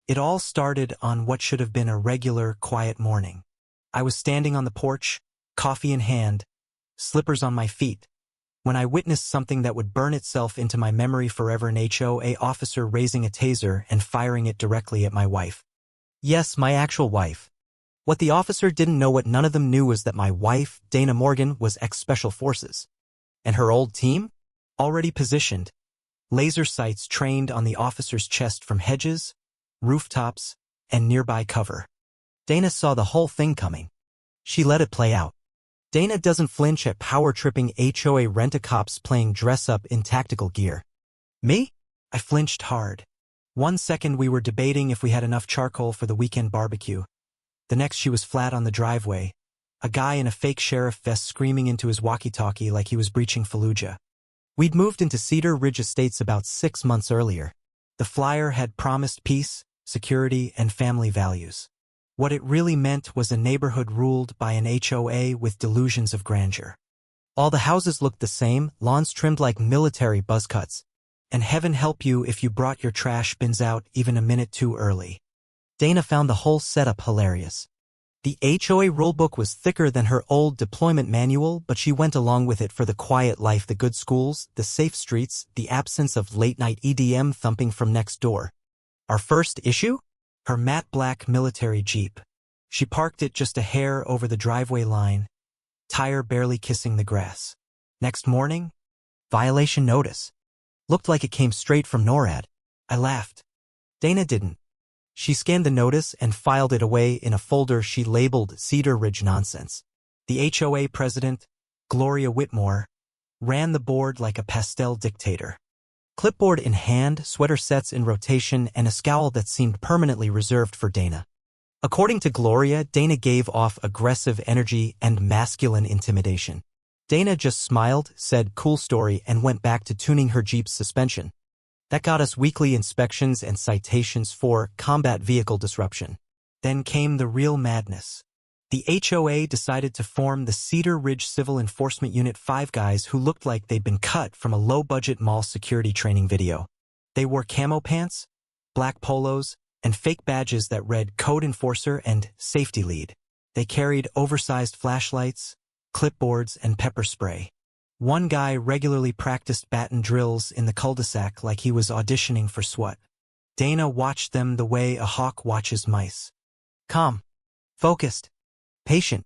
It all started on what should have been a regular, quiet morning. I was standing on the porch, coffee in hand, slippers on my feet, when I witnessed something that would burn itself into my memory forever: an HOA officer raising a taser and firing it directly at my wife. Yes, my actual wife. What the officer didn't know, what none of them knew, was that my wife, Dana Morgan, was ex-Special Forces. And her old team? Already positioned. Laser sights trained on the officer's chest from hedges, rooftops, and nearby cover. Dana saw the whole thing coming. She let it play out. Dana doesn't flinch at power-tripping HOA rent-a-cops playing dress-up in tactical gear. Me? I flinched hard. 1 second we were debating if we had enough charcoal for the weekend barbecue. The next she was flat on the driveway, a guy in a fake sheriff vest screaming into his walkie-talkie like he was breaching Fallujah. We'd moved into Cedar Ridge Estates about 6 months earlier. The flyer had promised peace, security, and family values. What it really meant was a neighborhood ruled by an HOA with delusions of grandeur. All the houses looked the same, lawns trimmed like military buzz cuts. And heaven help you if you brought your trash bins out even a minute too early. Dana found the whole setup hilarious. The HOA rulebook was thicker than her old deployment manual, but she went along with it for the quiet life, the good schools, the safe streets, the absence of late-night EDM thumping from next door. Our first issue? Her matte black military Jeep. She parked it just a hair over the driveway line, tire barely kissing the grass. Next morning, violation notice. Looked like it came straight from NORAD. I laughed. Dana didn't. She scanned the notice and filed it away in a folder she labeled Cedar Ridge Nonsense. The HOA president, Gloria Whitmore, ran the board like a pastel dictator. Clipboard in hand, sweater sets in rotation, and a scowl that seemed permanently reserved for Dana. According to Gloria, Dana gave off aggressive energy and masculine intimidation. Dana just smiled, said "cool story," and went back to tuning her Jeep's suspension. That got us weekly inspections and citations for combat vehicle disruption. Then came the real madness. The HOA decided to form the Cedar Ridge Civil Enforcement Unit, 5 guys who looked like they'd been cut from a low-budget mall security training video. They wore camo pants, black polos, and fake badges that read Code Enforcer and Safety Lead. They carried oversized flashlights, clipboards, and pepper spray. One guy regularly practiced baton drills in the cul-de-sac like he was auditioning for SWAT. Dana watched them the way a hawk watches mice. Calm, focused, patient.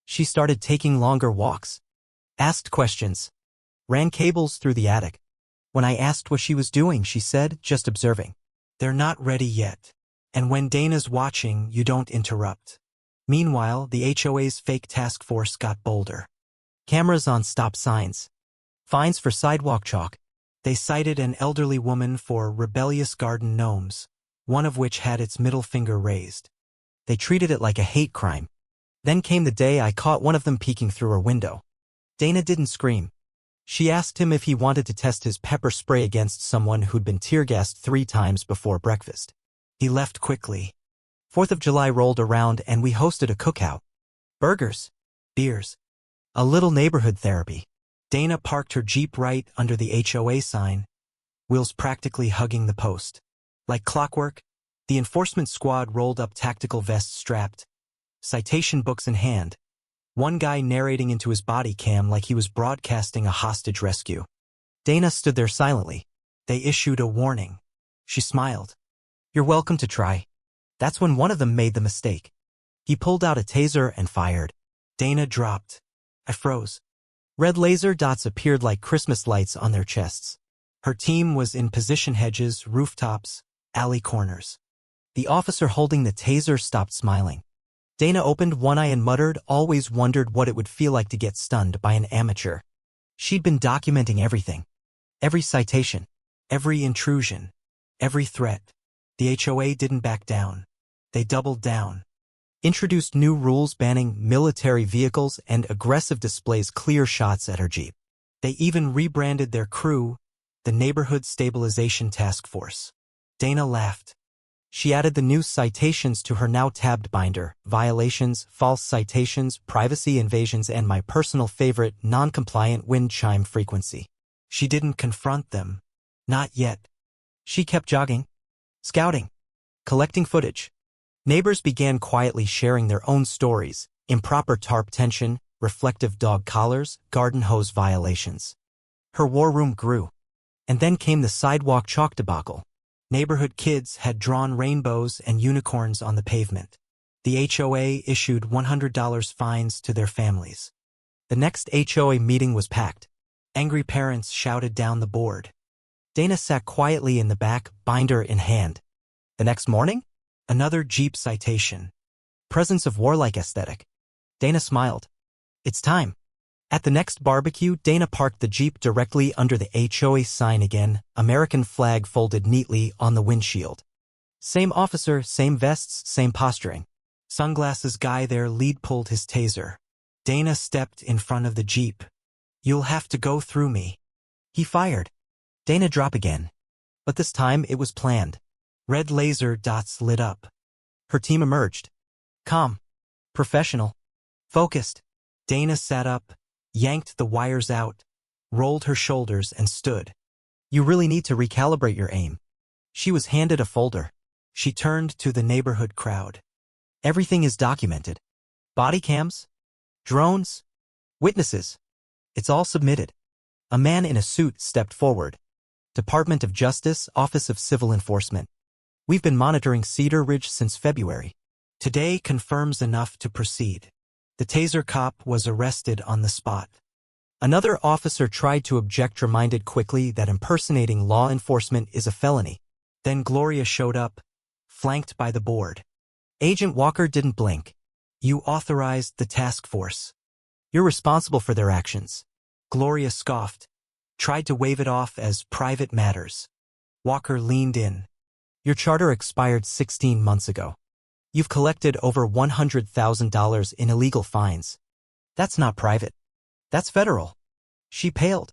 She started taking longer walks, asked questions, ran cables through the attic. When I asked what she was doing, she said, "Just observing. They're not ready yet. And when Dana's watching, you don't interrupt." Meanwhile, the HOA's fake task force got bolder. Cameras on stop signs. Fines for sidewalk chalk. They cited an elderly woman for rebellious garden gnomes, one of which had its middle finger raised. They treated it like a hate crime. Then came the day I caught one of them peeking through her window. Dana didn't scream. She asked him if he wanted to test his pepper spray against someone who'd been tear-gassed 3 times before breakfast. He left quickly. 4th of July rolled around and we hosted a cookout. Burgers, beers, a little neighborhood therapy. Dana parked her Jeep right under the HOA sign, wheels practically hugging the post. Like clockwork, the enforcement squad rolled up, tactical vests strapped, citation books in hand, one guy narrating into his body cam like he was broadcasting a hostage rescue. Dana stood there silently. They issued a warning. She smiled. "You're welcome to try." That's when one of them made the mistake. He pulled out a taser and fired. Dana dropped. I froze. Red laser dots appeared like Christmas lights on their chests. Her team was in position: hedges, rooftops, alley corners. The officer holding the taser stopped smiling. Dana opened one eye and muttered, "Always wondered what it would feel like to get stunned by an amateur." She'd been documenting everything. Every citation, every intrusion, every threat. The HOA didn't back down. They doubled down. Introduced new rules banning military vehicles and aggressive displays, clear shots at her Jeep. They even rebranded their crew, the Neighborhood Stabilization Task Force. Dana laughed. She added the new citations to her now tabbed binder: violations, false citations, privacy invasions, and my personal favorite, non-compliant wind chime frequency. She didn't confront them. Not yet. She kept jogging, scouting, Collecting footage. Neighbors began quietly sharing their own stories: improper tarp tension, reflective dog collars, garden hose violations. Her war room grew. And then came the sidewalk chalk debacle. Neighborhood kids had drawn rainbows and unicorns on the pavement. The HOA issued $100 fines to their families. The next HOA meeting was packed. Angry parents shouted down the board. Dana sat quietly in the back, binder in hand. The next morning, another Jeep citation. Presence of warlike aesthetic. Dana smiled. It's time. At the next barbecue, Dana parked the Jeep directly under the HOA sign again, American flag folded neatly on the windshield. Same officer, same vests, same posturing. Sunglasses guy there lead pulled his taser. Dana stepped in front of the Jeep. You'll have to go through me. He fired. Dana dropped again. But this time it was planned. Red laser dots lit up. Her team emerged. Calm. Professional. Focused. Dana sat up, yanked the wires out, rolled her shoulders and stood. You really need to recalibrate your aim. She was handed a folder. She turned to the neighborhood crowd. Everything is documented. Body cams, drones, witnesses. It's all submitted. A man in a suit stepped forward. Department of Justice, Office of Civil Enforcement. We've been monitoring Cedar Ridge since February. Today confirms enough to proceed. The Taser cop was arrested on the spot. Another officer tried to object, reminded quickly that impersonating law enforcement is a felony. Then Gloria showed up, flanked by the board. Agent Walker didn't blink. You authorized the task force. You're responsible for their actions. Gloria scoffed, tried to wave it off as private matters. Walker leaned in. Your charter expired 16 months ago. You've collected over $100,000 in illegal fines. That's not private. That's federal. She paled.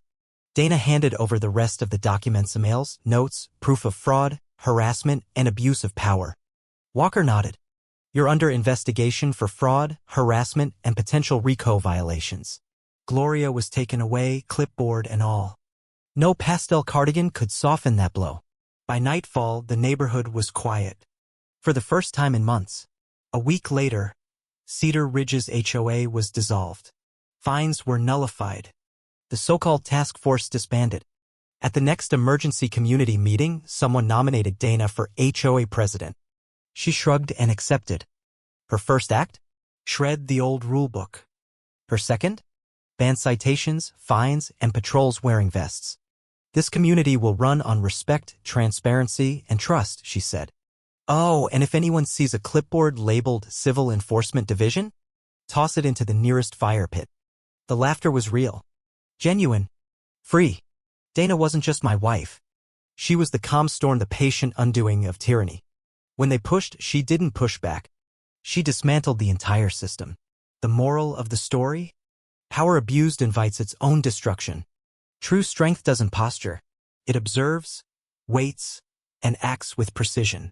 Dana handed over the rest of the documents: emails, notes, proof of fraud, harassment, and abuse of power. Walker nodded. You're under investigation for fraud, harassment, and potential RICO violations. Gloria was taken away, clipboard and all. No pastel cardigan could soften that blow. By nightfall, the neighborhood was quiet. For the first time in months. A week later, Cedar Ridge's HOA was dissolved. Fines were nullified. The so-called task force disbanded. At the next emergency community meeting, someone nominated Dana for HOA president. She shrugged and accepted. Her first act? Shred the old rulebook. Her second? Ban citations, fines, and patrols wearing vests. This community will run on respect, transparency, and trust, she said. Oh, and if anyone sees a clipboard labeled Civil Enforcement Division, toss it into the nearest fire pit. The laughter was real. Genuine. Free. Dana wasn't just my wife. She was the calm storm, the patient undoing of tyranny. When they pushed, she didn't push back. She dismantled the entire system. The moral of the story? Power abused invites its own destruction. True strength doesn't posture. It observes, waits, and acts with precision.